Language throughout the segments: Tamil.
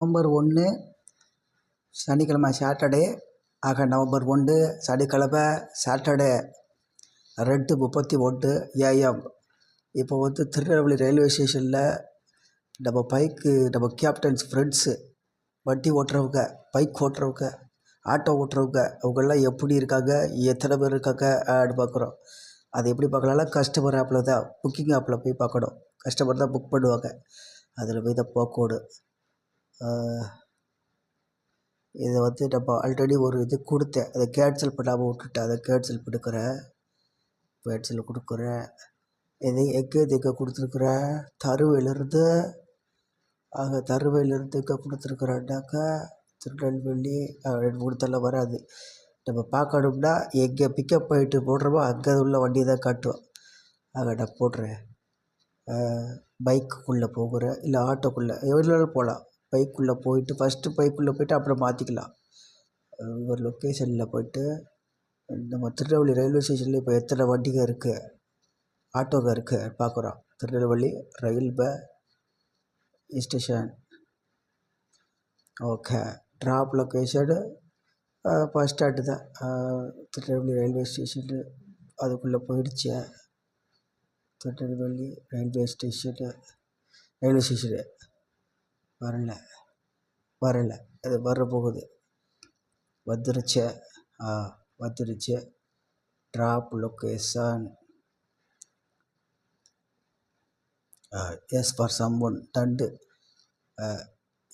நவம்பர் 1 சனிக்கிழமை சாட்டர்டே. ஆக நவம்பர் 1 சனிக்கிழமை சாட்டர்டே 2:31 AM. இப்போ திருநெல்வேலி ரயில்வே ஸ்டேஷனில் நம்ம கேப்டன்ஸ் ஃப்ரெண்ட்ஸு, வண்டி ஓட்டுறவங்க, பைக் ஓட்டுறவங்க, ஆட்டோ ஓட்டுறவங்க, அவங்கெல்லாம் எப்படி இருக்காங்க, எத்தனை பேர் இருக்காங்க அப்படின்னு பார்க்குறோம். அது எப்படி பார்க்கலாம்னா கஸ்டமர் ஆப்பில் தான், புக்கிங் ஆப்பில் போய் பார்க்கணும். கஸ்டமர் தான் புக் பண்ணுவாங்க, அதில் போய் தான் போக்கணும். இதை நம்ம ஆல்ரெடி ஒரு இது கொடுத்தேன், அதை கேன்சல் பண்ணாமல் விட்டுட்டேன். அதை கேன்சல் கொடுக்குறேன். இது எங்கே கொடுத்துருக்குறேன், தருவையிலேருந்து. தருவையிலேருந்து எங்கே கொடுத்துருக்குறேன்னாக்கா திருநெல்வேலி 2-3 வராது. நம்ம பார்க்கணும்னா எங்கே பிக்கப் பாயிண்ட்டு போடுறோமோ அங்கே உள்ள வண்டி தான் காட்டுவோம். நான் போடுறேன். பைக்குள்ளே போகிறேன், இல்லை ஆட்டோக்குள்ளே எவ்வளோ போகலாம். பைக்குள்ளே போயிட்டு ஃபஸ்ட்டு பைக்குள்ளே போய்ட்டு அப்புறம் மாற்றிக்கலாம். ஒரு லொக்கேஷனில் போய்ட்டு நம்ம திருநெல்வேலி ரயில்வே ஸ்டேஷனில் இப்போ எத்தனை வண்டிங்க இருக்குது, ஆட்டோங்க இருக்குது பார்க்குறோம். Tirunelveli railway station. Okay, drop location bus stand தான். திருநெல்வேலி ரயில்வே ஸ்டேஷனு அதுக்குள்ளே போயிடுச்சு. திருநெல்வேலி ரயில்வே ஸ்டேஷனு வரல. அது வர போகுது. வந்துருச்சு. Drop location is far someone டண்டு.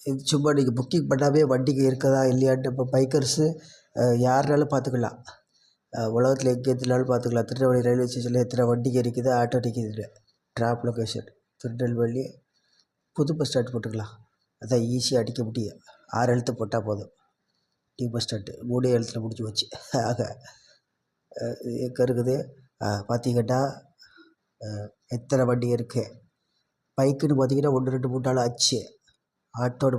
இது சும்மா நீங்கள் புக்கிங் பண்ணாவே வண்டிக்கு இருக்குதா இல்லையான்ட்டு இப்போ பைக்கர்ஸு யாருனாலும் பார்த்துக்கலாம். உலகத்தில் எங்கே இருந்தாலும் பார்த்துக்கலாம். திருநெல்வேலி ரயில்வே ஸ்டேஷனில் எத்தனை வண்டிக்கு இருக்குது, ஆட்டோ நிற்கிது. ட்ராப் லொக்கேஷன் திருநெல்வேலி புது பஸ் ஸ்டாண்ட் போட்டுக்கலாம். அதான் ஈஸியாக அடிக்க முடியும். 6 எழுத்து போட்டால் போதும். நியூ பஸ் ஸ்டாண்டு 3 எழுத்துல முடிஞ்சு வச்சு. ஆக எங்கே இருக்குது பார்த்தீங்கன்னா எத்தனை வண்டி இருக்குது. பைக்குன்னு பார்த்தீங்கன்னா 1, 2, 3, 4 ஆச்சு. ஆட்டோன்னு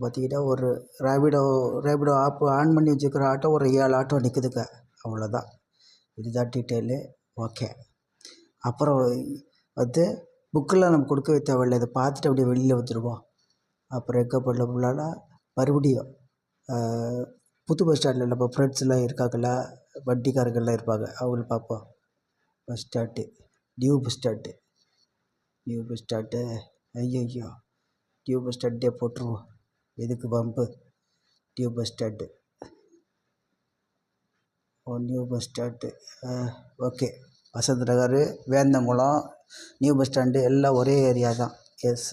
பார்த்தீங்கன்னா ஒரு ரேபிடோ ஆப் ஆன் பண்ணி வச்சுருக்கிற ஆட்டோ ஒரு 7 ஆட்டோ நிற்குதுங்க. அவ்வளோதான். இதுதான் டீட்டெயிலு. ஓகே, அப்புறம் புக்கெல்லாம் நம்ம கொடுக்கவே தேவையில்லை. இதை பார்த்துட்டு அப்படியே வெளியில் வந்துடுவோம். அப்புறம் எங்கே பண்ணலாம்னா மறுபடியும் புது பஸ் ஸ்டாண்டில் நம்ம ஃப்ரெண்ட்ஸ்லாம் இருக்காங்களா, வண்டிக்காரங்கள்லாம் இருப்பாங்க, அவங்கள பார்ப்போம். Bus stand new bus stand. ஐயோ, நியூ பஸ் ஸ்டாண்டே போட்டுருவோம். எதுக்கு pump. New bus stand okay. வசந்த நகர், வேந்தங்குளம், நியூ பஸ் ஸ்டாண்டு எல்லாம் ஒரே ஏரியா தான். எஸ்